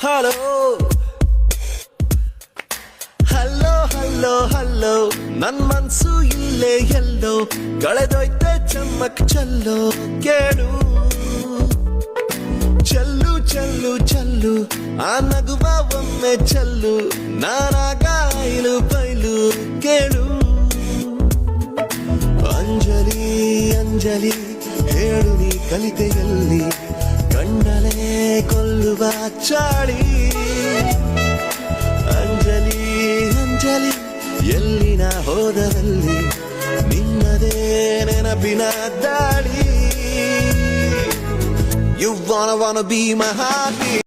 hello hello hello hello ನನ್ ಮನ್ಸು ಇಲ್ಲೇ ಎಲ್ಲೋ ಕಳೆದೋಯ್ತೆ ಚಮ್ಮಕ್ ಚಲ್ಲೋ ಕೇಳು ಚಲ್ಲು ಚಲ್ಲು ಚಲ್ಲು ಆ ನಗುವ ಒಮ್ಮೆ ಚಲ್ಲು ನಾನಾಗ ಐಲು ಬೈಲು ಕೇಳು ಅಂಜಲಿ ಅಂಜಲಿ ಹೇಳು ನೀ ಕಲಿತೆಯಲ್ಲಿ ಕಂಡಲೇ ಕೊಲ್ಲುವ ಚಾಳಿ ಅಂಜಲಿ ಅಂಜಲಿ ಎಲ್ಲಿನ ಹೋದರಲ್ಲಿ ನಿನ್ನದೇ ನೆನಪಿನ ದಾಳಿ You wanna be my heartbeat